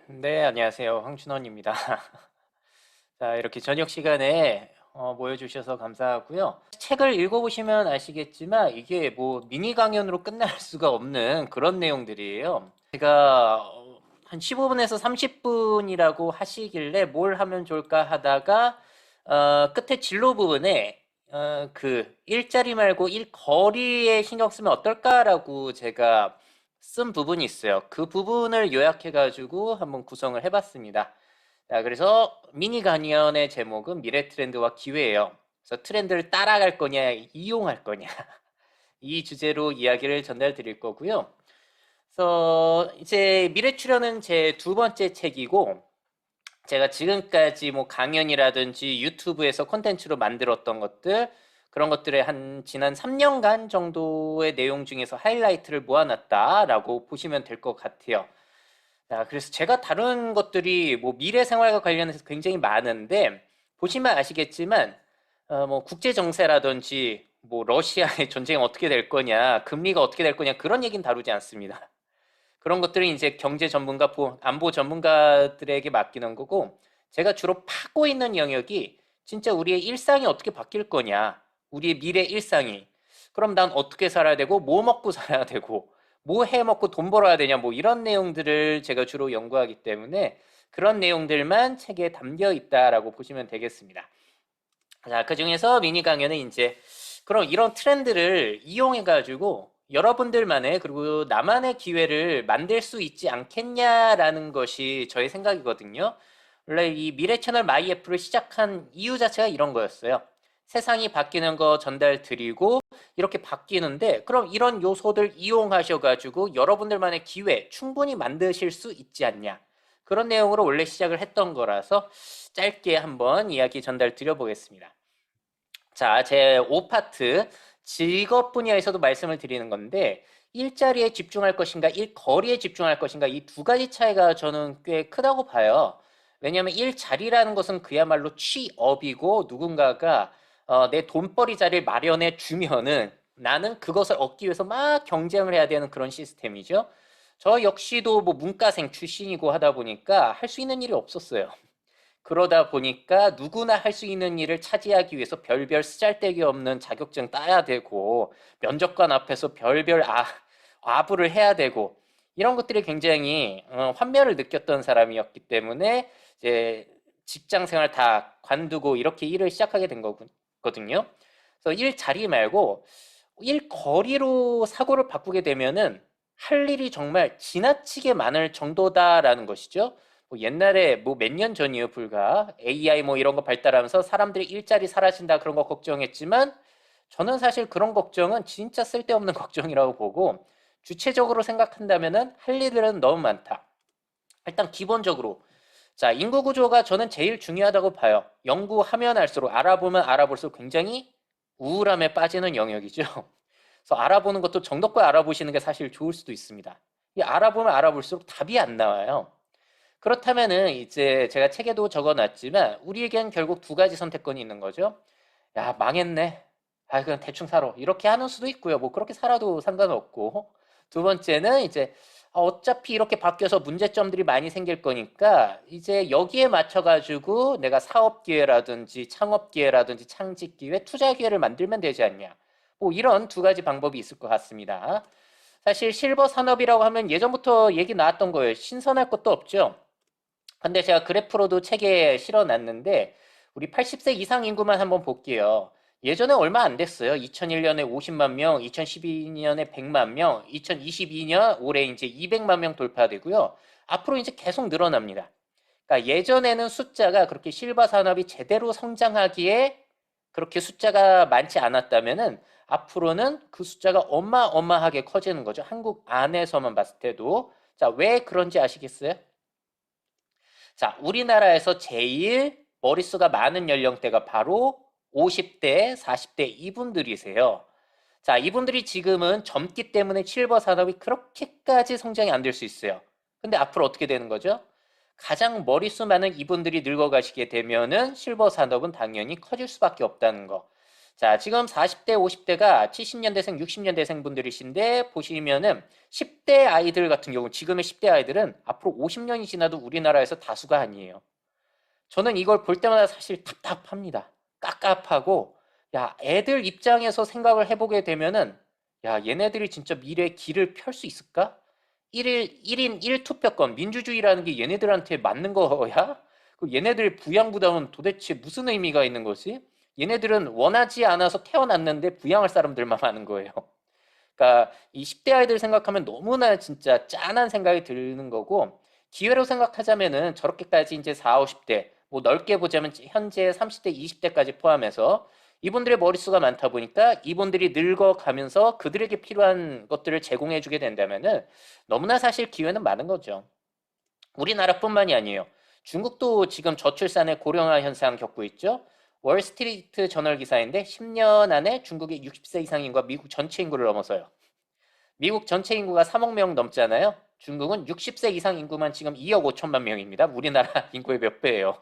네, 안녕하세요. 황준원입니다. 자, 이렇게 저녁 시간에 모여주셔서 감사하고요. 책을 읽어보시면 아시겠지만 이게 뭐 미니 강연으로 끝날 수가 없는 그런 내용들이에요. 제가 한 15분에서 30분이라고 하시길래 뭘 하면 좋을까 하다가 끝에 진로 부분에 그 일자리 말고 일거리에 신경 쓰면 어떨까라고 제가 쓴 부분이 있어요. 그 부분을 요약해가지고 한번 구성을 해봤습니다. 자, 그래서 미니 강연의 제목은 미래 트렌드와 기회예요. 그래서 트렌드를 따라갈 거냐, 이용할 거냐. 이 주제로 이야기를 전달 드릴 거고요. 그래서 이제 미래 출연은 제 두 번째 책이고, 제가 지금까지 뭐 강연이라든지 유튜브에서 콘텐츠로 만들었던 것들, 그런 것들의 한 지난 3년간 정도의 내용 중에서 하이라이트를 모아놨다라고 보시면 될 것 같아요. 자, 그래서 제가 다룬 것들이 뭐 미래 생활과 관련해서 굉장히 많은데, 보시면 아시겠지만, 뭐 국제 정세라든지, 뭐 러시아의 전쟁이 어떻게 될 거냐, 금리가 어떻게 될 거냐, 그런 얘기는 다루지 않습니다. 그런 것들은 이제 경제 전문가, 안보 전문가들에게 맡기는 거고, 제가 주로 파고 있는 영역이 진짜 우리의 일상이 어떻게 바뀔 거냐, 우리의 미래 일상이. 그럼 난 어떻게 살아야 되고, 뭐 먹고 살아야 되고, 뭐 해 먹고 돈 벌어야 되냐, 뭐 이런 내용들을 제가 주로 연구하기 때문에 그런 내용들만 책에 담겨 있다라고 보시면 되겠습니다. 자, 그 중에서 미니 강연은 이제 그럼 이런 트렌드를 이용해 가지고 여러분들만의 그리고 나만의 기회를 만들 수 있지 않겠냐라는 것이 저의 생각이거든요. 원래 이 미래 채널 마이애플을 시작한 이유 자체가 이런 거였어요. 세상이 바뀌는 거 전달 드리고 이렇게 바뀌는데 그럼 이런 요소들 이용하셔 가지고 여러분들만의 기회 충분히 만드실 수 있지 않냐. 그런 내용으로 원래 시작을 했던 거라서 짧게 한번 이야기 전달 드려보겠습니다. 자, 제 5파트 직업 분야에서도 말씀을 드리는 건데 일자리에 집중할 것인가 일거리에 집중할 것인가 이 두 가지 차이가 저는 꽤 크다고 봐요. 왜냐하면 일자리라는 것은 그야말로 취업이고 누군가가 내 돈벌이 자리를 마련해 주면은 나는 그것을 얻기 위해서 막 경쟁을 해야 되는 그런 시스템이죠. 저 역시도 뭐 문과생 출신이고 하다 보니까 할 수 있는 일이 없었어요. 그러다 보니까 누구나 할 수 있는 일을 차지하기 위해서 별별 쓰잘데기 없는 자격증 따야 되고 면접관 앞에서 별별 아부를 해야 되고 이런 것들이 굉장히 환멸을 느꼈던 사람이었기 때문에 이제 직장 생활 다 관두고 이렇게 일을 시작하게 된 거거든요. 그래서 일 자리 말고 일 거리로 사고를 바꾸게 되면은 할 일이 정말 지나치게 많을 정도다라는 것이죠. 뭐 옛날에 뭐 몇 년 전이에요, 불과 AI 뭐 이런 거 발달하면서 사람들이 일자리 사라진다 그런 거 걱정했지만 저는 사실 그런 걱정은 진짜 쓸데없는 걱정이라고 보고 주체적으로 생각한다면은 할 일은 너무 많다. 일단 기본적으로 자, 인구 구조가 저는 제일 중요하다고 봐요. 연구하면 할수록 알아보면 알아볼수록 굉장히 우울함에 빠지는 영역이죠. 그래서 알아보는 것도 정도껏 알아보시는 게 사실 좋을 수도 있습니다. 이 알아보면 알아볼수록 답이 안 나와요. 그렇다면은 이제 제가 책에도 적어놨지만 우리에겐 결국 두 가지 선택권이 있는 거죠. 야, 망했네. 아, 그냥 대충 살아. 이렇게 하는 수도 있고요. 뭐 그렇게 살아도 상관없고. 두 번째는 이제 어차피 이렇게 바뀌어서 문제점들이 많이 생길 거니까 이제 여기에 맞춰가지고 내가 사업 기회라든지 창업 기회라든지 창직 기회, 투자 기회를 만들면 되지 않냐. 뭐 이런 두 가지 방법이 있을 것 같습니다. 사실 실버 산업이라고 하면 예전부터 얘기 나왔던 거예요. 신선할 것도 없죠. 근데 제가 그래프로도 책에 실어놨는데 우리 80세 이상 인구만 한번 볼게요. 예전에 얼마 안 됐어요. 2001년에 50만 명, 2012년에 100만 명, 2022년 올해 이제 200만 명 돌파되고요. 앞으로 이제 계속 늘어납니다. 그러니까 예전에는 숫자가 그렇게 실버 산업이 제대로 성장하기에 그렇게 숫자가 많지 않았다면은 앞으로는 그 숫자가 어마어마하게 커지는 거죠. 한국 안에서만 봤을 때도. 자, 왜 그런지 아시겠어요? 자, 우리나라에서 제일 머릿수가 많은 연령대가 바로 50대, 40대 이분들이세요. 자, 이분들이 지금은 젊기 때문에 실버 산업이 그렇게까지 성장이 안 될 수 있어요. 근데 앞으로 어떻게 되는 거죠? 가장 머릿수 많은 이분들이 늙어가시게 되면은 실버 산업은 당연히 커질 수밖에 없다는 거. 자, 지금 40대, 50대가 70년대생, 60년대생 분들이신데 보시면은 10대 아이들 같은 경우 지금의 10대 아이들은 앞으로 50년이 지나도 우리나라에서 다수가 아니에요. 저는 이걸 볼 때마다 사실 답답합니다. 깝깝하고 야, 애들 입장에서 생각을 해보게 되면은 야, 얘네들이 진짜 미래의 길을 펼 수 있을까? 1인 1투표권, 민주주의라는 게 얘네들한테 맞는 거야? 그 얘네들 부양부담은 도대체 무슨 의미가 있는 거지? 얘네들은 원하지 않아서 태어났는데 부양할 사람들만 많은 거예요. 그러니까 이 10대 아이들 생각하면 너무나 진짜 짠한 생각이 드는 거고, 기회로 생각하자면은 저렇게까지 이제 4, 50대, 뭐 넓게 보자면 현재 30대, 20대까지 포함해서 이분들의 머릿수가 많다 보니까 이분들이 늙어가면서 그들에게 필요한 것들을 제공해 주게 된다면은 너무나 사실 기회는 많은 거죠. 우리나라뿐만이 아니에요. 중국도 지금 저출산의 고령화 현상 겪고 있죠. 월스트리트 저널 기사인데 10년 안에 중국의 60세 이상 인구가 미국 전체 인구를 넘어서요. 미국 전체 인구가 3억 명 넘잖아요. 중국은 60세 이상 인구만 지금 2억 5천만 명입니다. 우리나라 인구의 몇 배예요.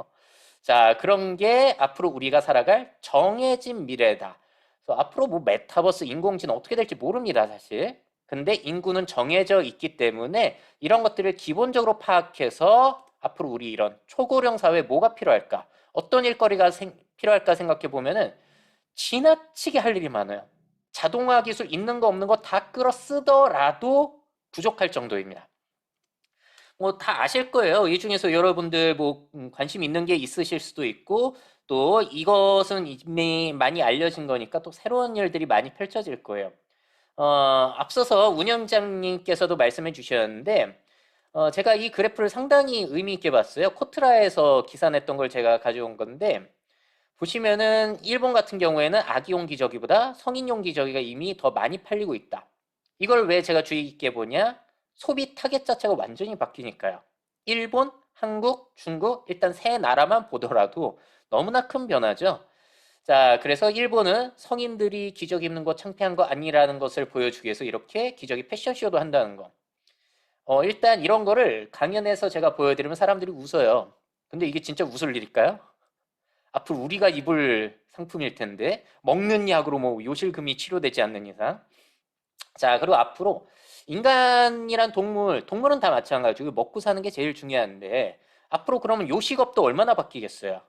자, 그런 게 앞으로 우리가 살아갈 정해진 미래다. 그래서 앞으로 뭐 메타버스, 인공지능 어떻게 될지 모릅니다, 사실. 근데 인구는 정해져 있기 때문에 이런 것들을 기본적으로 파악해서 앞으로 우리 이런 초고령 사회에 뭐가 필요할까? 어떤 일거리가 필요할까 생각해 보면은 지나치게 할 일이 많아요. 자동화 기술 있는 거 없는 거 다 끌어 쓰더라도 부족할 정도입니다. 뭐 다 아실 거예요. 이 중에서 여러분들 뭐 관심 있는 게 있으실 수도 있고 또 이것은 이미 많이 알려진 거니까 또 새로운 일들이 많이 펼쳐질 거예요. 앞서서 운영장님께서도 말씀해 주셨는데 제가 이 그래프를 상당히 의미 있게 봤어요. 코트라에서 기사 냈던 걸 제가 가져온 건데 보시면은 일본 같은 경우에는 아기용 기저귀보다 성인용 기저귀가 이미 더 많이 팔리고 있다. 이걸 왜 제가 주의 깊게 보냐? 소비 타겟 자체가 완전히 바뀌니까요. 일본, 한국, 중국 일단 세 나라만 보더라도 너무나 큰 변화죠. 자, 그래서 일본은 성인들이 기저귀 입는 거 창피한 거 아니라는 것을 보여주기 위해서 이렇게 기저귀 패션쇼도 한다는 거. 일단 이런 거를 강연에서 제가 보여드리면 사람들이 웃어요. 근데 이게 진짜 웃을 일일까요? 앞으로 우리가 입을 상품일 텐데 먹는 약으로 뭐 요실금이 치료되지 않는 이상. 자, 그리고 앞으로 인간이란 동물은 다 마찬가지고 먹고 사는 게 제일 중요한데 앞으로 그러면 요식업도 얼마나 바뀌겠어요?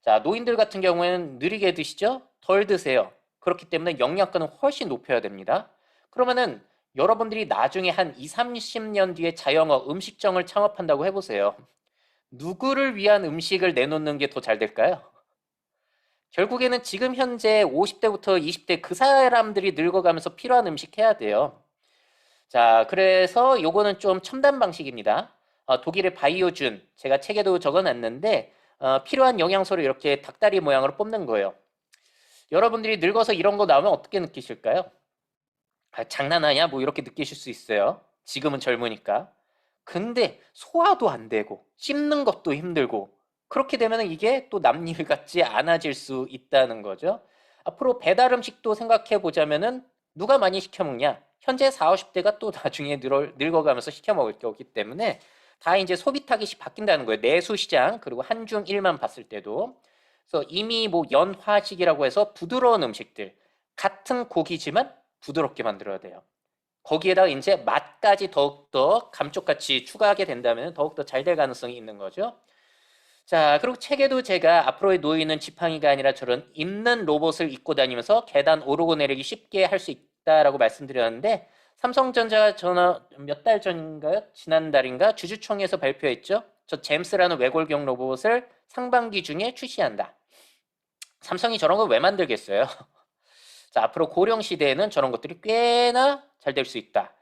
자, 노인들 같은 경우에는 느리게 드시죠? 덜 드세요. 그렇기 때문에 영양가는 훨씬 높여야 됩니다. 그러면은 여러분들이 나중에 한 2, 30년 뒤에 자영업 음식점을 창업한다고 해보세요. 누구를 위한 음식을 내놓는 게 더 잘 될까요? 결국에는 지금 현재 50대부터 20대 그 사람들이 늙어가면서 필요한 음식 해야 돼요. 자, 그래서 요거는 좀 첨단 방식입니다. 독일의 바이오준, 제가 책에도 적어놨는데 필요한 영양소를 이렇게 닭다리 모양으로 뽑는 거예요. 여러분들이 늙어서 이런 거 나오면 어떻게 느끼실까요? 장난하냐? 뭐 이렇게 느끼실 수 있어요. 지금은 젊으니까. 근데 소화도 안 되고 씹는 것도 힘들고 그렇게 되면 이게 또 남일 같지 않아질 수 있다는 거죠. 앞으로 배달 음식도 생각해 보자면은 누가 많이 시켜 먹냐? 현재 4, 50대가 또 나중에 늙어가면서 시켜 먹을 거기 때문에 다 이제 소비 타깃이 바뀐다는 거예요. 내수 시장 그리고 한중 일만 봤을 때도. 그래서 이미 뭐 연화식이라고 해서 부드러운 음식들 같은 고기지만 부드럽게 만들어야 돼요. 거기에다가 이제 맛까지 더욱더 감쪽같이 추가하게 된다면 더욱더 잘 될 가능성이 있는 거죠. 자, 그리고 책에도 제가 앞으로의 노인은 지팡이가 아니라 저런 입는 로봇을 입고 다니면서 계단 오르고 내리기 쉽게 할 수 있다라고 말씀드렸는데 삼성전자가 전화 몇 달 전인가요? 지난달인가 주주총회에서 발표했죠. 저 잼스라는 외골경 로봇을 상반기 중에 출시한다. 삼성이 저런 걸 왜 만들겠어요? 자, 앞으로 고령 시대에는 저런 것들이 꽤나 잘 될 수 있다.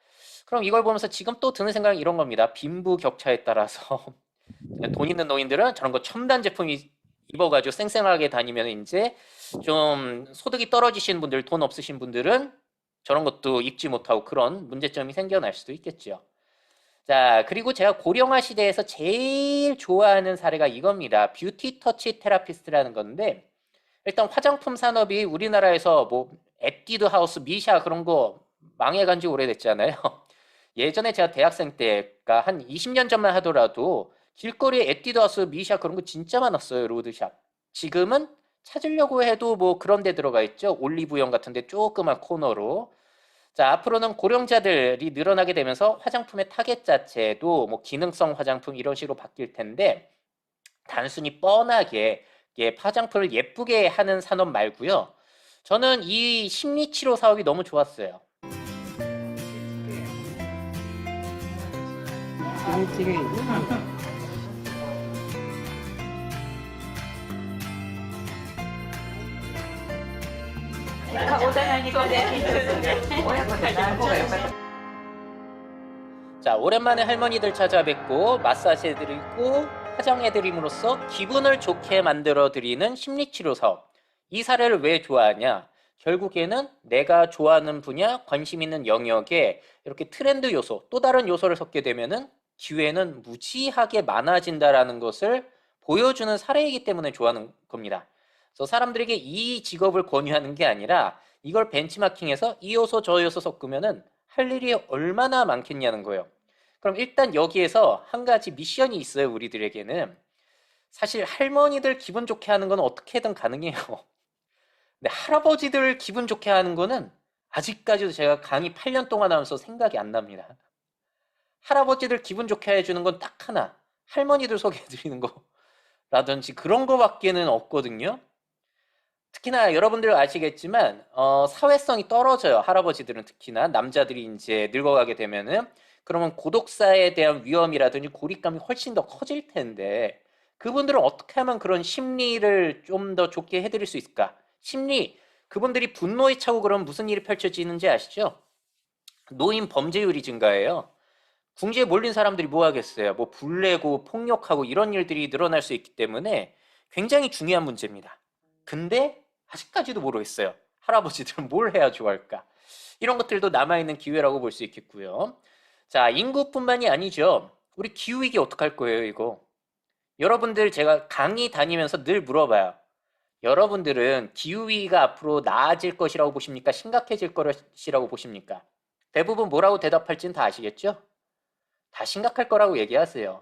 그럼 이걸 보면서 지금 또 드는 생각은 이런 겁니다. 빈부격차에 따라서 돈 있는 노인들은 저런 거 첨단 제품 입어가지고 쌩쌩하게 다니면 이제 좀 소득이 떨어지신 분들, 돈 없으신 분들은 저런 것도 입지 못하고 그런 문제점이 생겨날 수도 있겠죠. 자, 그리고 제가 고령화 시대에서 제일 좋아하는 사례가 이겁니다. 뷰티 터치 테라피스트라는 건데 일단 화장품 산업이 우리나라에서 뭐 에뛰드 하우스, 미샤 그런 거 망해간 지 오래됐잖아요. 예전에 제가 대학생 때가 한 20년 전만 하더라도 길거리에 에뛰드 하우스, 미샤 그런 거 진짜 많았어요. 로드샵. 지금은 찾으려고 해도 뭐 그런 데 들어가 있죠. 올리브영 같은 데 조그만 코너로. 자, 앞으로는 고령자들이 늘어나게 되면서 화장품의 타겟 자체도 뭐 기능성 화장품 이런 식으로 바뀔 텐데 단순히 뻔하게 화장품을 예쁘게 하는 산업 말고요. 저는 이 심리치료 사업이 너무 좋았어요. 자, 오랜만에 할머니들 찾아뵙고 마사지 해드리고 화장해드림으로써 기분을 좋게 만들어드리는 심리치료 사업. 이 사례를 왜 좋아하냐? 결국에는 내가 좋아하는 분야, 관심 있는 영역에 이렇게 트렌드 요소, 또 다른 요소를 섞게 되면은 기회는 무지하게 많아진다라는 것을 보여주는 사례이기 때문에 좋아하는 겁니다. 그래서 사람들에게 이 직업을 권유하는 게 아니라 이걸 벤치마킹해서 이 요소 저 요소 섞으면은 할 일이 얼마나 많겠냐는 거예요. 그럼 일단 여기에서 한 가지 미션이 있어요, 우리들에게는. 사실 할머니들 기분 좋게 하는 건 어떻게든 가능해요. 근데 할아버지들 기분 좋게 하는 거는 아직까지도 제가 강의 8년 동안 하면서 생각이 안 납니다. 할아버지들 기분 좋게 해주는 건 딱 하나. 할머니들 소개해드리는 거라든지 그런 거밖에는 없거든요. 특히나 여러분들 아시겠지만 사회성이 떨어져요. 할아버지들은 특히나 남자들이 이제 늙어가게 되면은 그러면 고독사에 대한 위험이라든지 고립감이 훨씬 더 커질 텐데 그분들은 어떻게 하면 그런 심리를 좀 더 좋게 해드릴 수 있을까? 심리 그분들이 분노에 차고 그러면 무슨 일이 펼쳐지는지 아시죠? 노인 범죄율이 증가해요. 궁지에 몰린 사람들이 뭐 하겠어요? 뭐 불내고 폭력하고 이런 일들이 늘어날 수 있기 때문에 굉장히 중요한 문제입니다. 근데 아직까지도 모르겠어요. 할아버지들은 뭘 해야 좋아할까? 이런 것들도 남아있는 기회라고 볼 수 있겠고요. 자, 인구뿐만이 아니죠. 우리 기후위기 어떡할 거예요, 이거? 여러분들 제가 강의 다니면서 늘 물어봐요. 여러분들은 기후위기가 앞으로 나아질 것이라고 보십니까? 심각해질 것이라고 보십니까? 대부분 뭐라고 대답할지는 다 아시겠죠? 다 심각할 거라고 얘기하세요.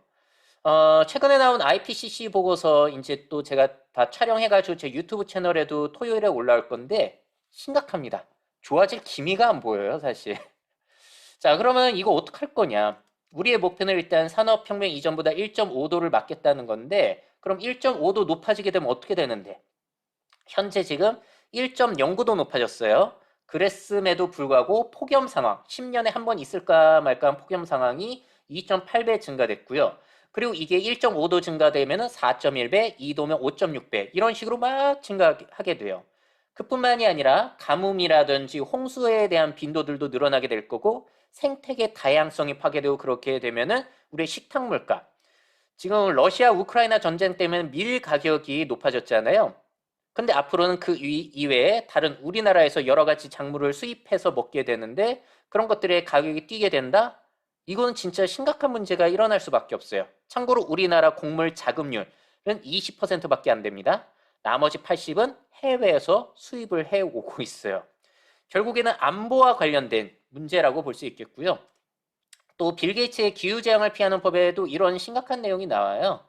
최근에 나온 IPCC 보고서 이제 또 제가 다 촬영해가지고 제 유튜브 채널에도 토요일에 올라올 건데 심각합니다. 좋아질 기미가 안 보여요, 사실. 자, 그러면 이거 어떡할 거냐? 우리의 목표는 일단 산업혁명 이전보다 1.5도를 막겠다는 건데 그럼 1.5도 높아지게 되면 어떻게 되는데? 현재 지금 1.09도 높아졌어요. 그랬음에도 불구하고 폭염 상황, 10년에 한 번 있을까 말까 한 폭염 상황이 2.8배 증가됐고요. 그리고 이게 1.5도 증가되면 4.1배, 2도면 5.6배 이런 식으로 막 증가하게 돼요. 그뿐만이 아니라 가뭄이라든지 홍수에 대한 빈도들도 늘어나게 될 거고 생태계 다양성이 파괴되고 그렇게 되면은 우리의 식탁 물가 지금 러시아 우크라이나 전쟁 때문에 밀 가격이 높아졌잖아요. 근데 앞으로는 그 이외에 다른 우리나라에서 여러 가지 작물을 수입해서 먹게 되는데 그런 것들의 가격이 뛰게 된다? 이거는 진짜 심각한 문제가 일어날 수밖에 없어요. 참고로 우리나라 곡물 자급률은 20%밖에 안 됩니다. 나머지 80은 해외에서 수입을 해오고 있어요. 결국에는 안보와 관련된 문제라고 볼 수 있겠고요. 또 빌 게이츠의 기후재앙을 피하는 법에도 이런 심각한 내용이 나와요.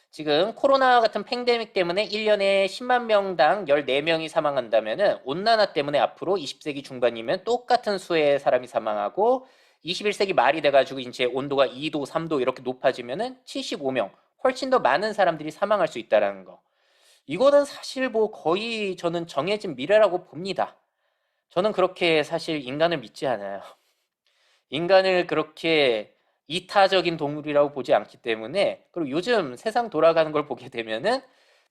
지금 코로나 같은 팬데믹 때문에 1년에 10만 명당 14명이 사망한다면은 온난화 때문에 앞으로 20세기 중반이면 똑같은 수의 사람이 사망하고 21세기 말이 돼가지고 이제 온도가 2도, 3도 이렇게 높아지면은 75명, 훨씬 더 많은 사람들이 사망할 수 있다라는 거. 이거는 사실 뭐 거의 저는 정해진 미래라고 봅니다. 저는 그렇게 사실 인간을 믿지 않아요. 인간을 그렇게 이타적인 동물이라고 보지 않기 때문에 그리고 요즘 세상 돌아가는 걸 보게 되면은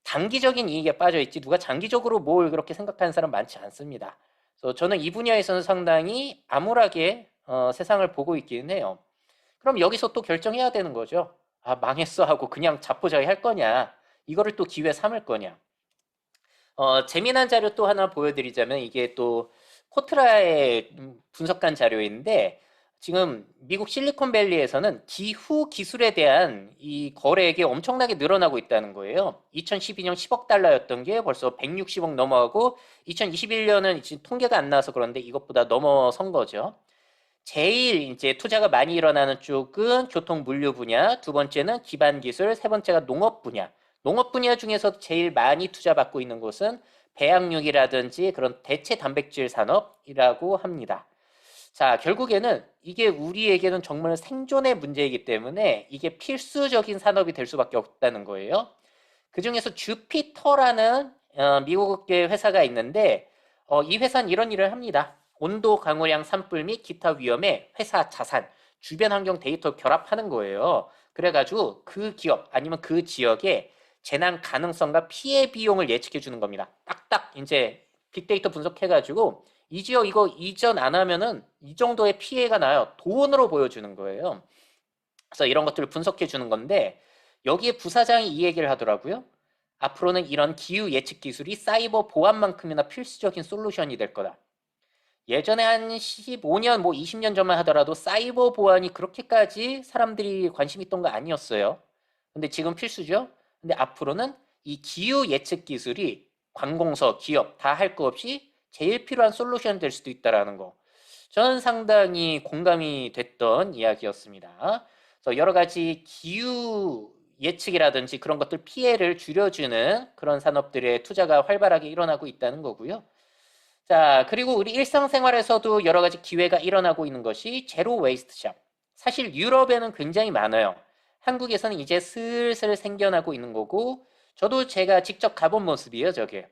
단기적인 이익에 빠져 있지 누가 장기적으로 뭘 그렇게 생각하는 사람 많지 않습니다. 그래서 저는 이 분야에서는 상당히 암울하게 세상을 보고 있기는 해요. 그럼 여기서 또 결정해야 되는 거죠. 아, 망했어 하고 그냥 자포자기 할 거냐, 이거를 또 기회 삼을 거냐. 재미난 자료 또 하나 보여드리자면 이게 또 코트라의 분석한 자료인데 지금 미국 실리콘밸리에서는 기후 기술에 대한 이 거래액이 엄청나게 늘어나고 있다는 거예요. 2012년 10억 달러였던 게 벌써 160억 넘어가고 2021년은 지금 통계가 안 나와서 그런데 이것보다 넘어선 거죠. 제일 이제 투자가 많이 일어나는 쪽은 교통 물류 분야, 두 번째는 기반 기술, 세 번째가 농업 분야. 농업 분야 중에서 제일 많이 투자받고 있는 곳은 배양육이라든지 그런 대체 단백질 산업이라고 합니다. 자, 결국에는 이게 우리에게는 정말 생존의 문제이기 때문에 이게 필수적인 산업이 될 수밖에 없다는 거예요. 그 중에서 주피터라는 미국의 회사가 있는데 이 회사는 이런 일을 합니다. 온도 강우량 산불 및 기타 위험에 회사 자산, 주변 환경 데이터를 결합하는 거예요. 그래가지고 그 기업 아니면 그 지역의 재난 가능성과 피해 비용을 예측해 주는 겁니다. 딱딱 이제 빅데이터 분석해가지고 이 지역 이거 이전 안 하면은 이 정도의 피해가 나요. 돈으로 보여주는 거예요. 그래서 이런 것들을 분석해 주는 건데 여기에 부사장이 이 얘기를 하더라고요. 앞으로는 이런 기후 예측 기술이 사이버 보안만큼이나 필수적인 솔루션이 될 거다. 예전에 한 15년, 뭐 20년 전만 하더라도 사이버 보안이 그렇게까지 사람들이 관심 있던 거 아니었어요. 근데 지금 필수죠. 근데 앞으로는 이 기후 예측 기술이 관공서, 기업 다 할 거 없이 제일 필요한 솔루션 될 수도 있다라는 거. 저는 상당히 공감이 됐던 이야기였습니다. 그래서 여러 가지 기후 예측이라든지 그런 것들 피해를 줄여주는 그런 산업들의 투자가 활발하게 일어나고 있다는 거고요. 자, 그리고 우리 일상생활에서도 여러 가지 기회가 일어나고 있는 것이 제로 웨이스트 샵. 사실 유럽에는 굉장히 많아요. 한국에서는 이제 슬슬 생겨나고 있는 거고, 저도 제가 직접 가본 모습이에요, 저게.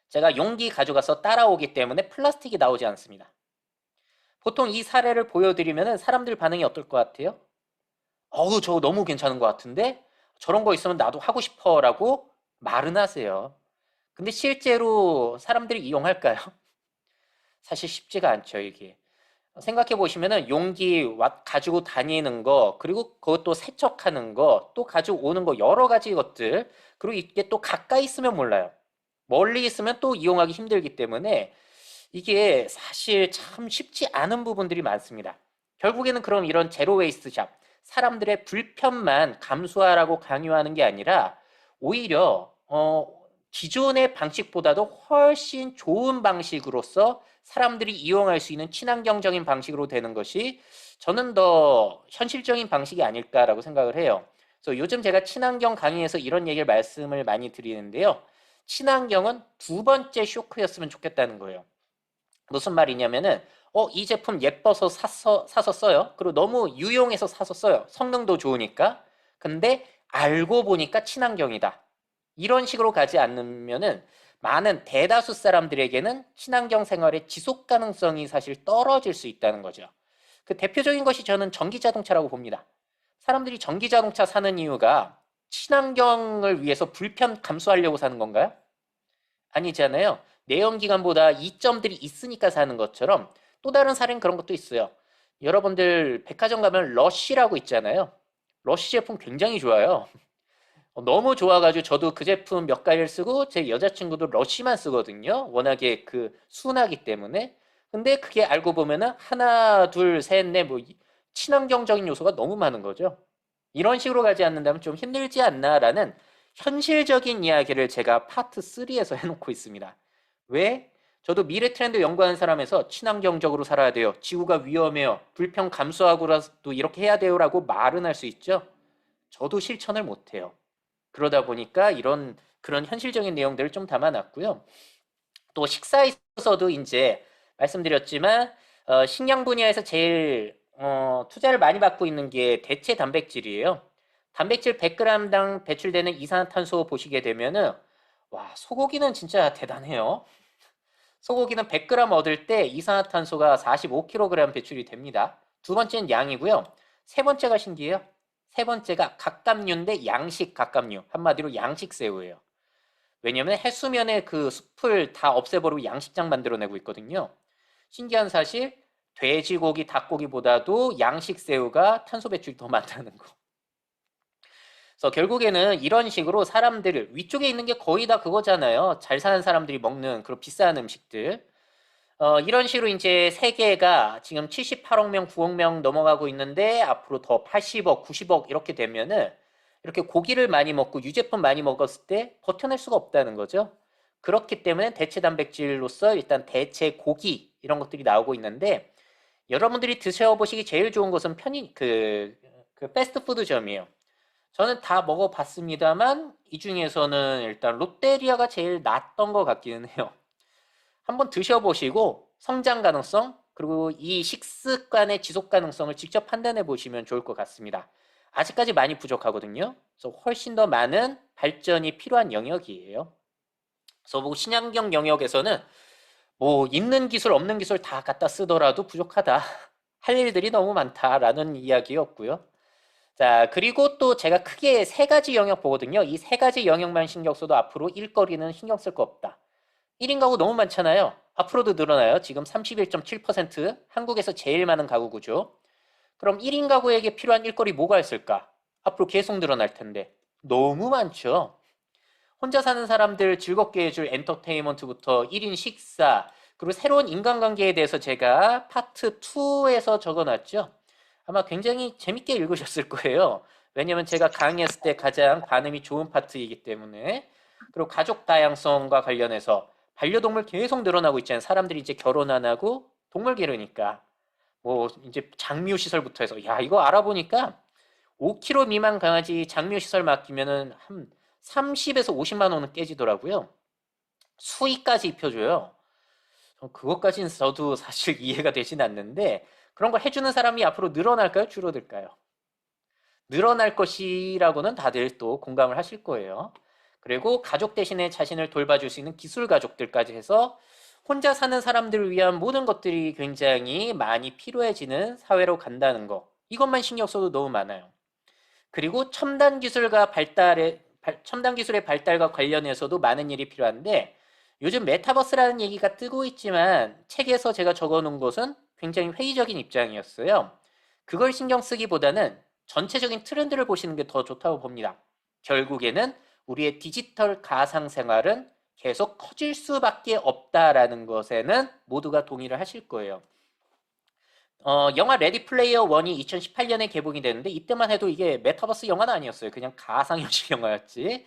제가 용기 가져가서 따라오기 때문에 플라스틱이 나오지 않습니다. 보통 이 사례를 보여드리면 사람들 반응이 어떨 것 같아요? 어우, 저거 너무 괜찮은 것 같은데? 저런 거 있으면 나도 하고 싶어 라고 말은 하세요. 근데 실제로 사람들이 이용할까요? 사실 쉽지가 않죠, 이게. 생각해 보시면은 용기 가지고 다니는 거, 그리고 그것도 세척하는 거, 또 가지고 오는 거, 여러 가지 것들, 그리고 이게 또 가까이 있으면 몰라요. 멀리 있으면 또 이용하기 힘들기 때문에 이게 사실 참 쉽지 않은 부분들이 많습니다. 결국에는 그럼 이런 제로 웨이스트 샵, 사람들의 불편만 감수하라고 강요하는 게 아니라 오히려 기존의 방식보다도 훨씬 좋은 방식으로서 사람들이 이용할 수 있는 친환경적인 방식으로 되는 것이 저는 더 현실적인 방식이 아닐까라고 생각을 해요. 그래서 요즘 제가 친환경 강의에서 이런 얘기를 말씀을 많이 드리는데요. 친환경은 두 번째 쇼크였으면 좋겠다는 거예요. 무슨 말이냐면은 이 제품 예뻐서 사서 써요. 그리고 너무 유용해서 사서 써요. 성능도 좋으니까. 근데 알고 보니까 친환경이다. 이런 식으로 가지 않으면은 많은 대다수 사람들에게는 친환경 생활의 지속 가능성이 사실 떨어질 수 있다는 거죠. 그 대표적인 것이 저는 전기 자동차라고 봅니다. 사람들이 전기 자동차 사는 이유가 친환경을 위해서 불편 감수하려고 사는 건가요? 아니잖아요. 내연기관보다 이점들이 있으니까 사는 것처럼 또 다른 사례는 그런 것도 있어요. 여러분들 백화점 가면 러쉬라고 있잖아요. 러쉬 제품 굉장히 좋아요. 너무 좋아가지고 저도 그 제품 몇 가지를 쓰고 제 여자친구도 러쉬만 쓰거든요. 워낙에 그 순하기 때문에. 근데 그게 알고 보면은 하나, 둘, 셋, 넷 뭐 친환경적인 요소가 너무 많은 거죠. 이런 식으로 가지 않는다면 좀 힘들지 않나라는 현실적인 이야기를 제가 파트 3에서 해놓고 있습니다. 왜? 저도 미래 트렌드 연구하는 사람에서 친환경적으로 살아야 돼요. 지구가 위험해요. 불평 감수하고라도 이렇게 해야 돼요라고 말은 할 수 있죠. 저도 실천을 못해요. 그러다 보니까 이런 그런 현실적인 내용들을 좀 담아놨고요. 또 식사에 있어서도 이제 말씀드렸지만 식량 분야에서 제일 투자를 많이 받고 있는 게 대체 단백질이에요. 단백질 100g당 배출되는 이산화탄소 보시게 되면은 와, 소고기는 진짜 대단해요. 소고기는 100g 얻을 때 이산화탄소가 45kg 배출이 됩니다. 두 번째는 양이고요. 세 번째가 신기해요. 세 번째가 갑각류인데 양식 갑각류. 한마디로 양식새우예요. 왜냐면 해수면에 그 숲을 다 없애버리고 양식장 만들어내고 있거든요. 신기한 사실, 돼지고기, 닭고기보다도 양식새우가 탄소 배출이 더 많다는 거. 그래서 결국에는 이런 식으로 사람들을 위쪽에 있는 게 거의 다 그거잖아요. 잘 사는 사람들이 먹는 그런 비싼 음식들. 이런 식으로 이제 세계가 지금 78억 명, 9억 명 넘어가고 있는데 앞으로 더 80억, 90억 이렇게 되면은 이렇게 고기를 많이 먹고 유제품 많이 먹었을 때 버텨낼 수가 없다는 거죠. 그렇기 때문에 대체 단백질로서 일단 대체 고기 이런 것들이 나오고 있는데 여러분들이 드셔보시기 제일 좋은 것은 그 패스트푸드점이에요. 저는 다 먹어봤습니다만 이 중에서는 일단 롯데리아가 제일 낫던 것 같기는 해요. 한번 드셔보시고 성장 가능성 그리고 이 식습관의 지속 가능성을 직접 판단해 보시면 좋을 것 같습니다. 아직까지 많이 부족하거든요. 그래서 훨씬 더 많은 발전이 필요한 영역이에요. 그래서 뭐 친환경 영역에서는 뭐 있는 기술 없는 기술 다 갖다 쓰더라도 부족하다. 할 일들이 너무 많다라는 이야기였고요. 자, 그리고 또 제가 크게 세 가지 영역 보거든요. 이 세 가지 영역만 신경 써도 앞으로 일거리는 신경 쓸 거 없다. 1인 가구 너무 많잖아요. 앞으로도 늘어나요. 지금 31.7% 한국에서 제일 많은 가구 구조. 그럼 1인 가구에게 필요한 일거리 뭐가 있을까? 앞으로 계속 늘어날 텐데. 너무 많죠. 혼자 사는 사람들 즐겁게 해줄 엔터테인먼트부터 1인 식사, 그리고 새로운 인간관계에 대해서 제가 파트 2에서 적어놨죠. 아마 굉장히 재밌게 읽으셨을 거예요. 왜냐면 제가 강의했을 때 가장 반응이 좋은 파트이기 때문에. 그리고 가족 다양성과 관련해서 반려동물 계속 늘어나고 있잖아요. 사람들이 이제 결혼 안 하고 동물 기르니까. 뭐 이제 장묘 시설부터 해서 야 이거 알아보니까 5kg 미만 강아지 장묘 시설 맡기면은 한 30에서 50만 원은 깨지더라고요. 수의까지 입혀줘요. 그것까지는 저도 사실 이해가 되진 않는데 그런 걸 해주는 사람이 앞으로 늘어날까요? 줄어들까요? 늘어날 것이라고는 다들 또 공감을 하실 거예요. 그리고 가족 대신에 자신을 돌봐줄 수 있는 기술 가족들까지 해서 혼자 사는 사람들을 위한 모든 것들이 굉장히 많이 필요해지는 사회로 간다는 거. 이것만 신경 써도 너무 많아요. 그리고 첨단 기술의 발달과 관련해서도 많은 일이 필요한데 요즘 메타버스라는 얘기가 뜨고 있지만 책에서 제가 적어놓은 것은 굉장히 회의적인 입장이었어요. 그걸 신경 쓰기보다는 전체적인 트렌드를 보시는 게 더 좋다고 봅니다. 결국에는 우리의 디지털 가상 생활은 계속 커질 수밖에 없다라는 것에는 모두가 동의를 하실 거예요. 영화 레디 플레이어 1이 2018년에 개봉이 됐는데 이때만 해도 이게 메타버스 영화는 아니었어요. 그냥 가상현실 영화였지.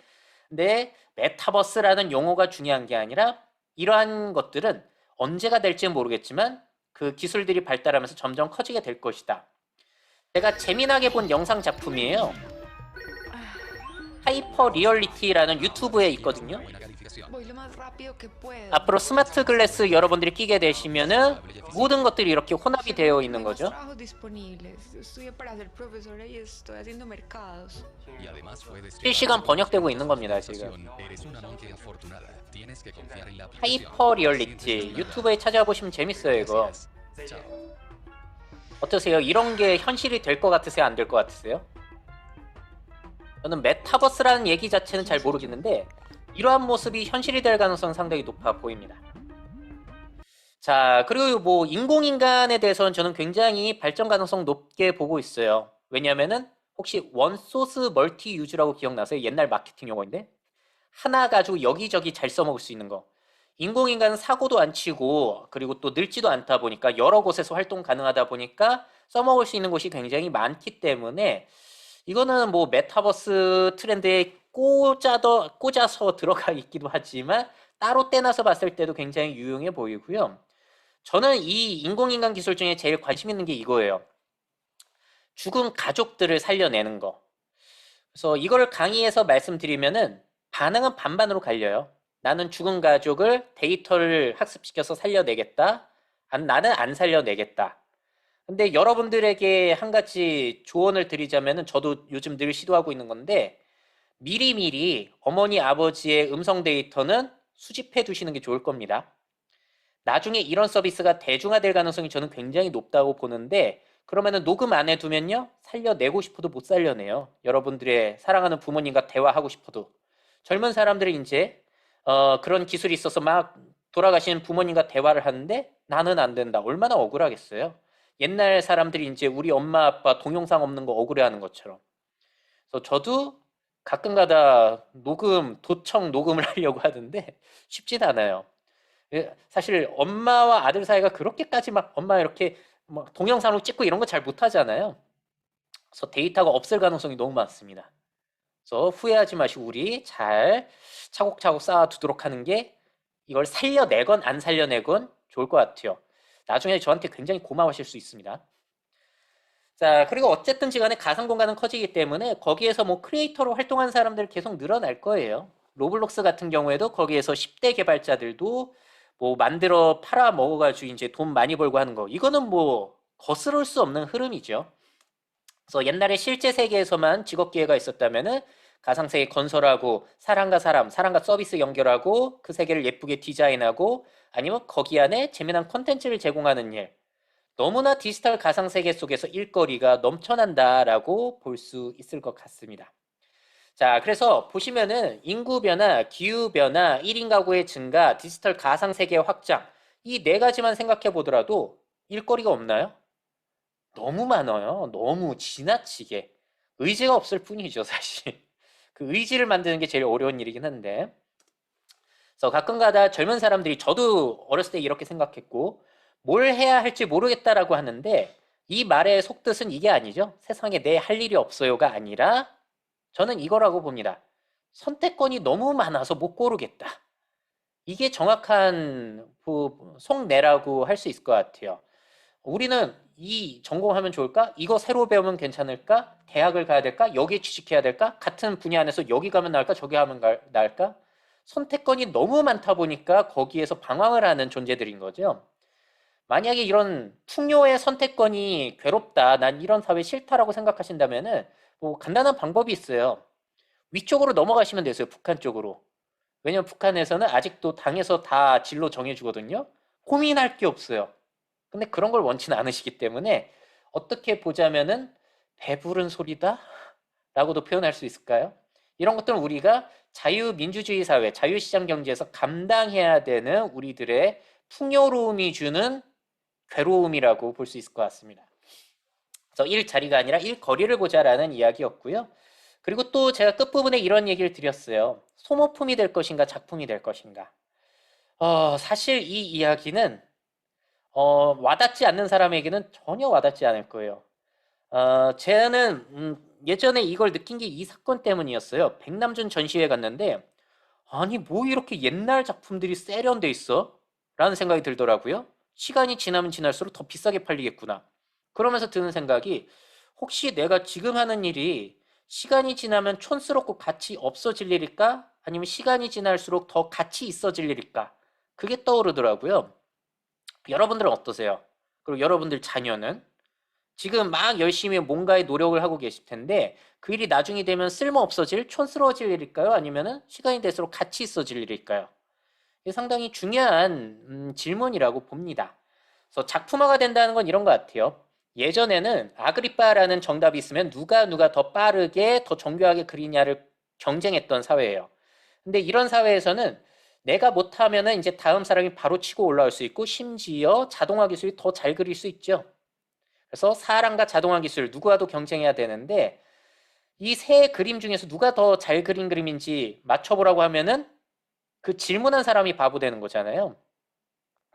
근데 메타버스라는 용어가 중요한 게 아니라 이러한 것들은 언제가 될지는 모르겠지만 그 기술들이 발달하면서 점점 커지게 될 것이다. 제가 재미나게 본 영상 작품이에요. 하이퍼 리얼리티라는 유튜브에 있거든요. 앞으로 스마트 글래스 여러분들이 끼게 되시면은 모든 것들이 이렇게 혼합이 되어 있는 거죠. 실시간 번역되고 있는 겁니다, 지금. 하이퍼 리얼리티 유튜브에 찾아보시면 재밌어요, 이거. 어떠세요? 이런 게 현실이 될 것 같으세요? 안 될 것 같으세요? 저는 메타버스라는 얘기 자체는 잘 모르겠는데 이러한 모습이 현실이 될 가능성 상당히 높아 보입니다. 자, 그리고 뭐 인공인간에 대해서는 저는 굉장히 발전 가능성 높게 보고 있어요. 왜냐면은 혹시 원소스 멀티 유즈라고 기억나세요? 옛날 마케팅 용어인데 하나 가지고 여기저기 잘 써먹을 수 있는 거. 인공인간은 사고도 안 치고 그리고 또 늙지도 않다 보니까 여러 곳에서 활동 가능하다 보니까 써먹을 수 있는 곳이 굉장히 많기 때문에 이거는 뭐 메타버스 트렌드에 꽂아서 들어가 있기도 하지만 따로 떼놔서 봤을 때도 굉장히 유용해 보이고요. 저는 이 인공인간 기술 중에 제일 관심 있는 게 이거예요. 죽은 가족들을 살려내는 거. 그래서 이걸 강의에서 말씀드리면은 반응은 반반으로 갈려요. 나는 죽은 가족을 데이터를 학습시켜서 살려내겠다. 나는 안 살려내겠다. 근데 여러분들에게 한 가지 조언을 드리자면은 저도 요즘 늘 시도하고 있는 건데 미리미리 어머니 아버지의 음성 데이터는 수집해 두시는 게 좋을 겁니다. 나중에 이런 서비스가 대중화될 가능성이 저는 굉장히 높다고 보는데 그러면은 녹음 안 해두면요 살려내고 싶어도 못 살려내요. 여러분들의 사랑하는 부모님과 대화하고 싶어도 젊은 사람들이 이제 그런 기술이 있어서 막 돌아가신 부모님과 대화를 하는데 나는 안 된다. 얼마나 억울하겠어요. 옛날 사람들이 이제 우리 엄마 아빠 동영상 없는 거 억울해하는 것처럼. 그래서 저도 가끔가다 도청 녹음을 하려고 하는데 쉽진 않아요. 사실 엄마와 아들 사이가 그렇게까지 막 엄마 이렇게 막 동영상으로 찍고 이런 거 잘 못하잖아요. 그래서 데이터가 없을 가능성이 너무 많습니다. 그래서 후회하지 마시고 우리 잘 차곡차곡 쌓아두도록 하는 게 이걸 살려내건 안 살려내건 좋을 것 같아요. 나중에 저한테 굉장히 고마워하실 수 있습니다. 자, 그리고 어쨌든지 간에 가상 공간은 커지기 때문에 거기에서 뭐 크리에이터로 활동하는 사람들 계속 늘어날 거예요. 로블록스 같은 경우에도 거기에서 10대 개발자들도 뭐 만들어 팔아 먹어가지고 이제 돈 많이 벌고 하는 거. 이거는 뭐 거스를 수 없는 흐름이죠. 그래서 옛날에 실제 세계에서만 직업 기회가 있었다면은 가상세계 건설하고 사람과 사람, 사람과 서비스 연결하고 그 세계를 예쁘게 디자인하고 아니면 거기 안에 재미난 콘텐츠를 제공하는 일. 너무나 디지털 가상세계 속에서 일거리가 넘쳐난다라고 볼 수 있을 것 같습니다. 자, 그래서 보시면은 인구 변화, 기후 변화, 1인 가구의 증가, 디지털 가상세계 확장 이 네 가지만 생각해 보더라도 일거리가 없나요? 너무 많아요. 너무 지나치게. 의지가 없을 뿐이죠, 사실. 그 의지를 만드는 게 제일 어려운 일이긴 한데. 그래서 가끔가다 젊은 사람들이 저도 어렸을 때 이렇게 생각했고 뭘 해야 할지 모르겠다라고 하는데 이 말의 속뜻은 이게 아니죠. 세상에 내 할 일이 없어요가 아니라 저는 이거라고 봅니다. 선택권이 너무 많아서 못 고르겠다. 이게 정확한 속내라고 할 수 있을 것 같아요. 우리는 이 전공하면 좋을까? 이거 새로 배우면 괜찮을까? 대학을 가야 될까? 여기 취직해야 될까? 같은 분야 안에서 여기 가면 나을까? 저기 하면 나을까? 선택권이 너무 많다 보니까 거기에서 방황을 하는 존재들인 거죠. 만약에 이런 풍요의 선택권이 괴롭다, 난 이런 사회 싫다라고 생각하신다면은 뭐 간단한 방법이 있어요. 위쪽으로 넘어가시면 되세요. 북한 쪽으로. 왜냐면 북한에서는 아직도 당에서 다 진로 정해주거든요. 고민할 게 없어요. 근데 그런 걸 원치는 않으시기 때문에 어떻게 보자면은 배부른 소리다? 라고도 표현할 수 있을까요? 이런 것들은 우리가 자유민주주의 사회, 자유시장 경제에서 감당해야 되는 우리들의 풍요로움이 주는 괴로움이라고 볼 수 있을 것 같습니다. 그래서 일자리가 아니라 일거리를 보자라는 이야기였고요. 그리고 또 제가 끝부분에 이런 얘기를 드렸어요. 소모품이 될 것인가 작품이 될 것인가. 사실 이 이야기는 와닿지 않는 사람에게는 전혀 와닿지 않을 거예요. 저는 예전에 이걸 느낀 게 이 사건 때문이었어요. 백남준 전시회 갔는데 아니 뭐 이렇게 옛날 작품들이 세련돼 있어? 라는 생각이 들더라고요. 시간이 지나면 지날수록 더 비싸게 팔리겠구나. 그러면서 드는 생각이 혹시 내가 지금 하는 일이 시간이 지나면 촌스럽고 가치 없어질 일일까? 아니면 시간이 지날수록 더 가치 있어질 일일까? 그게 떠오르더라고요. 여러분들은 어떠세요? 그리고 여러분들 자녀는? 지금 막 열심히 뭔가의 노력을 하고 계실 텐데 그 일이 나중에 되면 쓸모 없어질, 촌스러워질 일일까요? 아니면은 시간이 될수록 가치 있어질 일일까요? 이게 상당히 중요한 질문이라고 봅니다. 그래서 작품화가 된다는 건 이런 것 같아요. 예전에는 아그리빠라는 정답이 있으면 누가 더 빠르게 더 정교하게 그리냐를 경쟁했던 사회예요. 근데 이런 사회에서는 내가 못하면은 이제 다음 사람이 바로 치고 올라올 수 있고 심지어 자동화 기술이 더 잘 그릴 수 있죠. 그래서 사람과 자동화 기술 누구와도 경쟁해야 되는데 이 세 그림 중에서 누가 더 잘 그린 그림인지 맞춰보라고 하면은 그 질문한 사람이 바보 되는 거잖아요.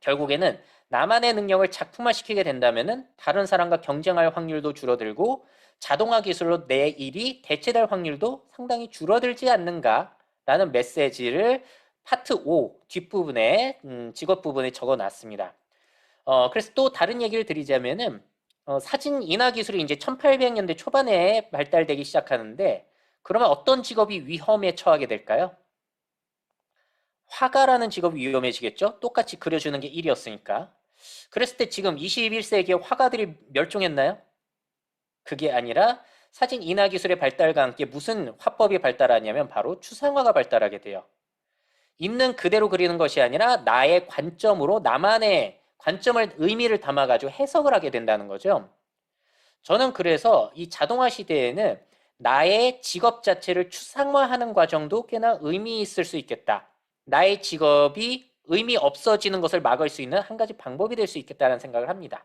결국에는 나만의 능력을 작품화시키게 된다면은 다른 사람과 경쟁할 확률도 줄어들고 자동화 기술로 내 일이 대체될 확률도 상당히 줄어들지 않는가라는 메시지를 파트 5 뒷부분에 직업 부분에 적어놨습니다. 그래서 또 다른 얘기를 드리자면은 사진 인화 기술이 이제 1800년대 초반에 발달되기 시작하는데 그러면 어떤 직업이 위험에 처하게 될까요? 화가라는 직업이 위험해지겠죠? 똑같이 그려주는 게 일이었으니까. 그랬을 때 지금 21세기의 화가들이 멸종했나요? 그게 아니라 사진 인화 기술의 발달과 함께 무슨 화법이 발달하냐면 바로 추상화가 발달하게 돼요. 있는 그대로 그리는 것이 아니라 나의 관점으로 나만의 관점을 의미를 담아가지고 해석을 하게 된다는 거죠. 저는 그래서 이 자동화 시대에는 나의 직업 자체를 추상화하는 과정도 꽤나 의미 있을 수 있겠다. 나의 직업이 의미 없어지는 것을 막을 수 있는 한 가지 방법이 될 수 있겠다는 생각을 합니다.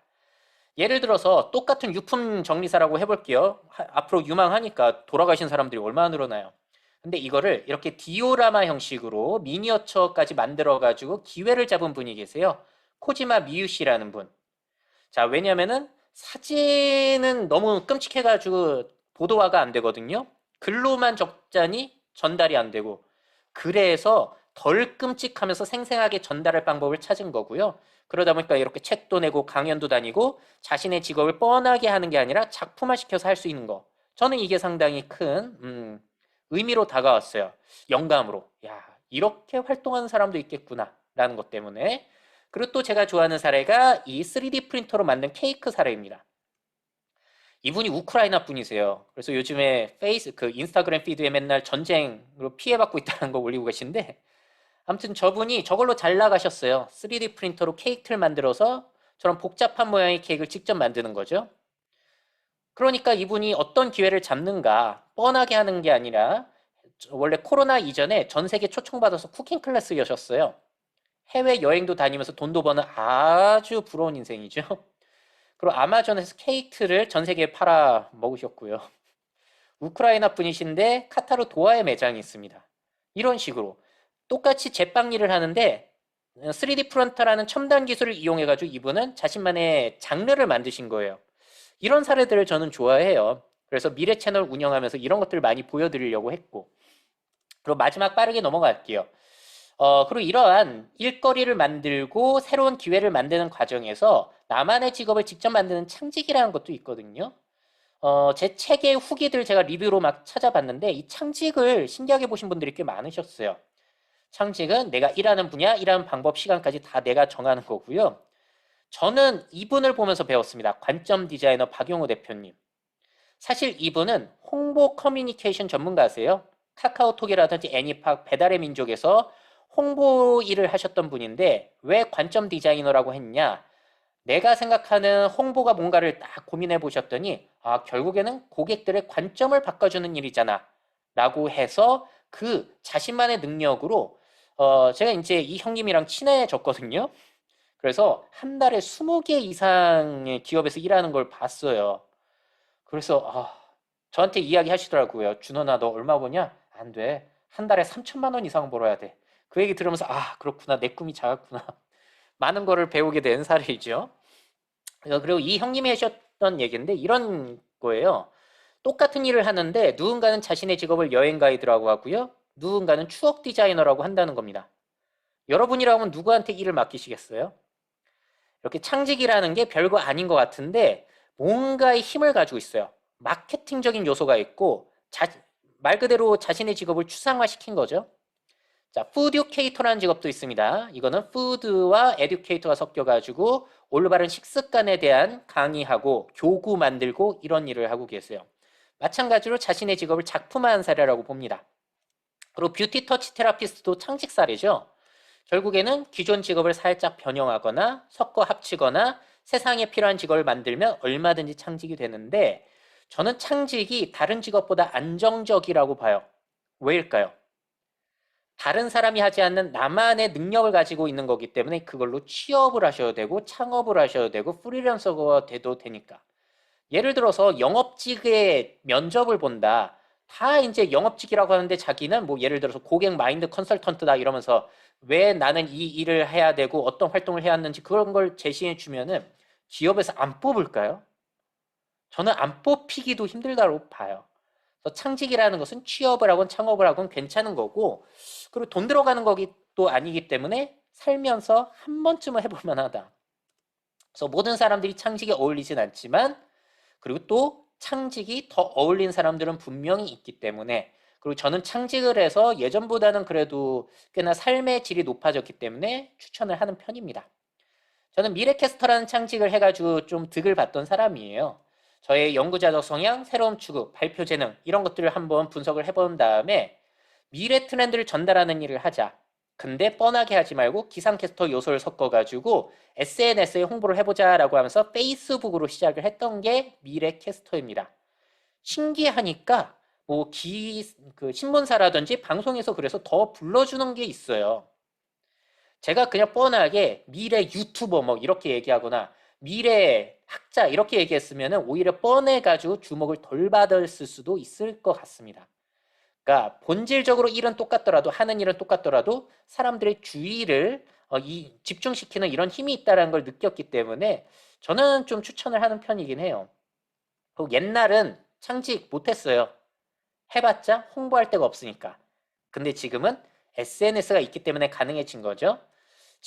예를 들어서 똑같은 유품 정리사라고 해볼게요. 앞으로 유망하니까 돌아가신 사람들이 얼마나 늘어나요. 근데 이거를 이렇게 디오라마 형식으로 미니어처까지 만들어가지고 기회를 잡은 분이 계세요. 코지마 미유시라는 분. 자, 왜냐면은 사진은 너무 끔찍해가지고 보도화가 안 되거든요. 글로만 적자니 전달이 안 되고. 그래서 덜 끔찍하면서 생생하게 전달할 방법을 찾은 거고요. 그러다 보니까 이렇게 책도 내고 강연도 다니고 자신의 직업을 뻔하게 하는 게 아니라 작품화시켜서 할 수 있는 거. 저는 이게 상당히 큰 의미로 다가왔어요. 영감으로. 야, 이렇게 활동하는 사람도 있겠구나 라는 것 때문에. 그리고 또 제가 좋아하는 사례가 이 3D 프린터로 만든 케이크 사례입니다. 이분이 우크라이나 분이세요. 그래서 요즘에 그 인스타그램 피드에 맨날 전쟁으로 피해받고 있다는 거 올리고 계신데, 아무튼 저분이 저걸로 잘 나가셨어요. 3D 프린터로 케이크를 만들어서 저런 복잡한 모양의 케이크를 직접 만드는 거죠. 그러니까 이분이 어떤 기회를 잡는가, 뻔하게 하는 게 아니라 원래 코로나 이전에 전 세계 초청받아서 쿠킹 클래스 여셨어요. 해외 여행도 다니면서 돈도 버는 아주 부러운 인생이죠. 그리고 아마존에서 케이크를 전 세계에 팔아 먹으셨고요. 우크라이나 분이신데 카타르 도하에 매장이 있습니다. 이런 식으로 똑같이 제빵 일을 하는데 3D 프린터라는 첨단 기술을 이용해가지고 이분은 자신만의 장르를 만드신 거예요. 이런 사례들을 저는 좋아해요. 그래서 미래 채널 운영하면서 이런 것들을 많이 보여드리려고 했고, 그리고 마지막 빠르게 넘어갈게요. 그리고 이러한 일거리를 만들고 새로운 기회를 만드는 과정에서 나만의 직업을 직접 만드는 창직이라는 것도 있거든요. 제 책의 후기들 제가 리뷰로 막 찾아봤는데 이 창직을 신기하게 보신 분들이 꽤 많으셨어요. 창직은 내가 일하는 분야, 일하는 방법, 시간까지 다 내가 정하는 거고요. 저는 이분을 보면서 배웠습니다. 관점 디자이너 박용호 대표님. 사실 이분은 홍보 커뮤니케이션 전문가세요. 카카오톡이라든지 애니팍, 배달의 민족에서 홍보 일을 하셨던 분인데 왜 관점 디자이너라고 했냐? 내가 생각하는 홍보가 뭔가를 딱 고민해 보셨더니 아, 결국에는 고객들의 관점을 바꿔주는 일이잖아 라고 해서 그 자신만의 능력으로 제가 이제 이 형님이랑 친해졌거든요. 그래서 한 달에 20개 이상의 기업에서 일하는 걸 봤어요. 그래서 저한테 이야기 하시더라고요. 준원아, 너 얼마 버냐? 안 돼. 한 달에 3천만 원 이상 벌어야 돼. 그 얘기 들으면서 그렇구나. 내 꿈이 작았구나. 많은 거를 배우게 된 사례이죠. 그리고 이 형님이 하셨던 얘기인데 이런 거예요. 똑같은 일을 하는데 누군가는 자신의 직업을 여행 가이드라고 하고요. 누군가는 추억 디자이너라고 한다는 겁니다. 여러분이라면 누구한테 일을 맡기시겠어요? 이렇게 창직이라는 게 별거 아닌 것 같은데 뭔가의 힘을 가지고 있어요. 마케팅적인 요소가 있고 말 그대로 자신의 직업을 추상화시킨 거죠. 자, 푸드유케이터라는 직업도 있습니다. 이거는 푸드와 에듀케이터가 섞여가지고 올바른 식습관에 대한 강의하고 교구 만들고 이런 일을 하고 계세요. 마찬가지로 자신의 직업을 작품화한 사례라고 봅니다. 그리고 뷰티 터치 테라피스트도 창직 사례죠. 결국에는 기존 직업을 살짝 변형하거나 섞어 합치거나 세상에 필요한 직업을 만들면 얼마든지 창직이 되는데 저는 창직이 다른 직업보다 안정적이라고 봐요. 왜일까요? 다른 사람이 하지 않는 나만의 능력을 가지고 있는 거기 때문에 그걸로 취업을 하셔도 되고 창업을 하셔도 되고 프리랜서가 돼도 되니까. 예를 들어서 영업직의 면접을 본다. 다 이제 영업직이라고 하는데 자기는 뭐 예를 들어서 고객 마인드 컨설턴트다 이러면서 왜 나는 이 일을 해야 되고 어떤 활동을 해야 하는지 그런 걸 제시해 주면은 기업에서 안 뽑을까요? 저는 안 뽑히기도 힘들다고 봐요. 그래서 창직이라는 것은 취업을 하건 창업을 하건 괜찮은 거고 그리고 돈 들어가는 거기 또 아니기 때문에 살면서 한 번쯤은 해볼 만하다. 그래서 모든 사람들이 창직에 어울리진 않지만 그리고 또 창직이 더 어울리는 사람들은 분명히 있기 때문에 그리고 저는 창직을 해서 예전보다는 그래도 꽤나 삶의 질이 높아졌기 때문에 추천을 하는 편입니다. 저는 미래캐스터라는 창직을 해가지고 좀 득을 봤던 사람이에요. 저의 연구자적 성향, 새로운 추구, 발표 재능 이런 것들을 한번 분석을 해본 다음에 미래 트렌드를 전달하는 일을 하자. 근데 뻔하게 하지 말고 기상캐스터 요소를 섞어가지고 SNS에 홍보를 해보자라고 하면서 페이스북으로 시작을 했던 게 미래캐스터입니다. 신기하니까 그 신문사라든지 방송에서 그래서 더 불러주는 게 있어요. 제가 그냥 뻔하게 미래 유튜버 뭐 이렇게 얘기하거나 미래 학자 이렇게 얘기했으면 오히려 뻔해가지고 주목을 덜 받았을 수도 있을 것 같습니다. 그러니까 본질적으로 일은 똑같더라도 하는 일은 똑같더라도 사람들의 주의를 집중시키는 이런 힘이 있다는 걸 느꼈기 때문에 저는 좀 추천을 하는 편이긴 해요. 옛날은 창직 못했어요. 해봤자 홍보할 데가 없으니까. 근데 지금은 SNS가 있기 때문에 가능해진 거죠.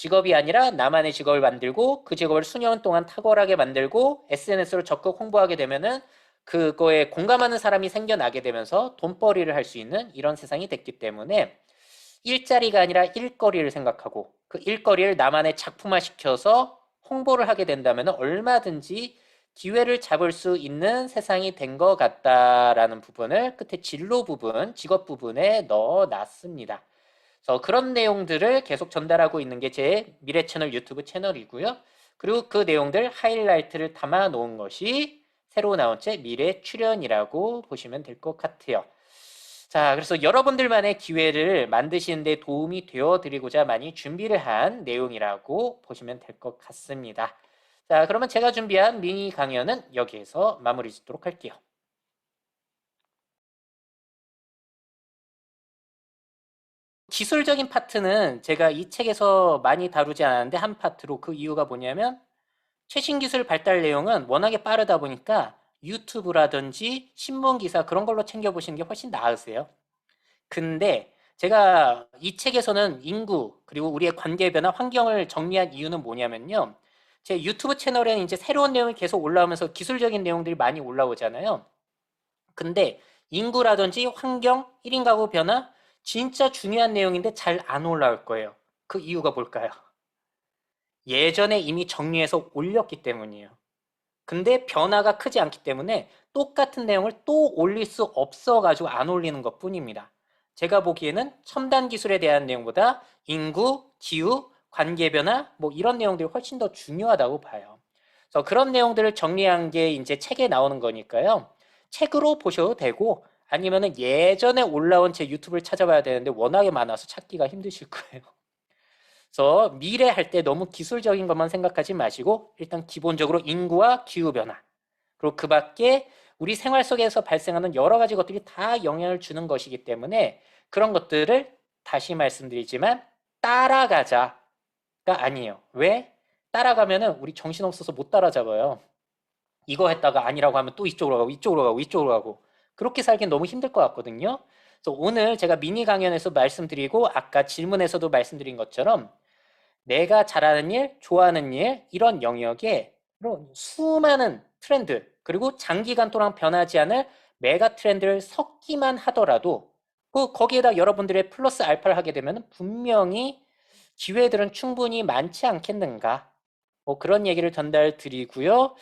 직업이 아니라 나만의 직업을 만들고 그 직업을 수년 동안 탁월하게 만들고 SNS로 적극 홍보하게 되면은 그거에 공감하는 사람이 생겨나게 되면서 돈벌이를 할 수 있는 이런 세상이 됐기 때문에 일자리가 아니라 일거리를 생각하고 그 일거리를 나만의 작품화시켜서 홍보를 하게 된다면 얼마든지 기회를 잡을 수 있는 세상이 된 것 같다라는 부분을 끝에 진로 부분, 직업 부분에 넣어놨습니다. 그래서 그런 내용들을 계속 전달하고 있는 게 제 미래 채널 유튜브 채널이고요. 그리고 그 내용들 하이라이트를 담아 놓은 것이 새로 나온 제 미래 출연이라고 보시면 될 것 같아요. 자, 그래서 여러분들만의 기회를 만드시는 데 도움이 되어 드리고자 많이 준비를 한 내용이라고 보시면 될 것 같습니다. 자, 그러면 제가 준비한 미니 강연은 여기에서 마무리 짓도록 할게요. 기술적인 파트는 제가 이 책에서 많이 다루지 않았는데 한 파트로 그 이유가 뭐냐면 최신 기술 발달 내용은 워낙에 빠르다 보니까 유튜브라든지 신문 기사 그런 걸로 챙겨보시는 게 훨씬 나으세요. 근데 제가 이 책에서는 인구 그리고 우리의 관계 변화 환경을 정리한 이유는 뭐냐면요. 제 유튜브 채널에는 이제 새로운 내용이 계속 올라오면서 기술적인 내용들이 많이 올라오잖아요. 근데 인구라든지 환경, 1인 가구 변화 진짜 중요한 내용인데 잘 안 올라올 거예요. 그 이유가 뭘까요? 예전에 이미 정리해서 올렸기 때문이에요. 근데 변화가 크지 않기 때문에 똑같은 내용을 또 올릴 수 없어가지고 안 올리는 것 뿐입니다. 제가 보기에는 첨단 기술에 대한 내용보다 인구, 기후, 관계 변화 뭐 이런 내용들이 훨씬 더 중요하다고 봐요. 그래서 그런 내용들을 정리한 게 이제 책에 나오는 거니까요. 책으로 보셔도 되고 아니면은 예전에 올라온 제 유튜브를 찾아봐야 되는데 워낙에 많아서 찾기가 힘드실 거예요. 그래서 미래 할 때 너무 기술적인 것만 생각하지 마시고 일단 기본적으로 인구와 기후 변화 그리고 그 밖에 우리 생활 속에서 발생하는 여러 가지 것들이 다 영향을 주는 것이기 때문에 그런 것들을 다시 말씀드리지만 따라가자가 아니에요. 왜? 따라가면은 우리 정신없어서 못 따라잡아요. 이거 했다가 아니라고 하면 또 이쪽으로 가고 이쪽으로 가고 이쪽으로 가고 그렇게 살긴 너무 힘들 것 같거든요. 그래서 오늘 제가 미니 강연에서 말씀드리고 아까 질문에서도 말씀드린 것처럼 내가 잘하는 일, 좋아하는 일 이런 영역에 수많은 트렌드 그리고 장기간 동안 변하지 않을 메가 트렌드를 섞기만 하더라도 거기에다 여러분들의 플러스 알파를 하게 되면 분명히 기회들은 충분히 많지 않겠는가 뭐 그런 얘기를 전달 드리고요.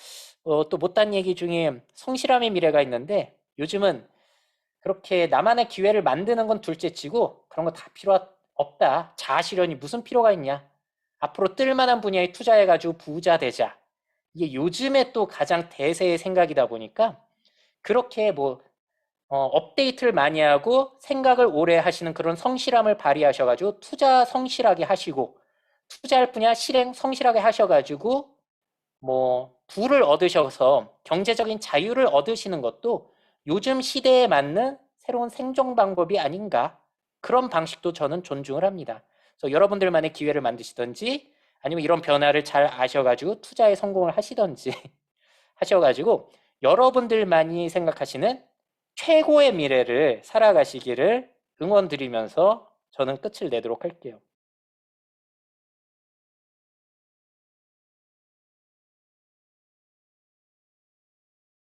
또 못한 얘기 중에 성실함의 미래가 있는데 요즘은 그렇게 나만의 기회를 만드는 건 둘째치고 그런 거 다 필요 없다. 자아실현이 무슨 필요가 있냐. 앞으로 뜰만한 분야에 투자해가지고 부자 되자. 이게 요즘에 또 가장 대세의 생각이다 보니까 그렇게 뭐 업데이트를 많이 하고 생각을 오래 하시는 그런 성실함을 발휘하셔가지고 투자 성실하게 하시고 투자할 분야 실행 성실하게 하셔가지고 뭐 부를 얻으셔서 경제적인 자유를 얻으시는 것도 요즘 시대에 맞는 새로운 생존 방법이 아닌가 그런 방식도 저는 존중을 합니다. 그래서 여러분들만의 기회를 만드시든지 아니면 이런 변화를 잘 아셔가지고 투자에 성공을 하시든지 하셔가지고 여러분들만이 생각하시는 최고의 미래를 살아가시기를 응원드리면서 저는 끝을 내도록 할게요.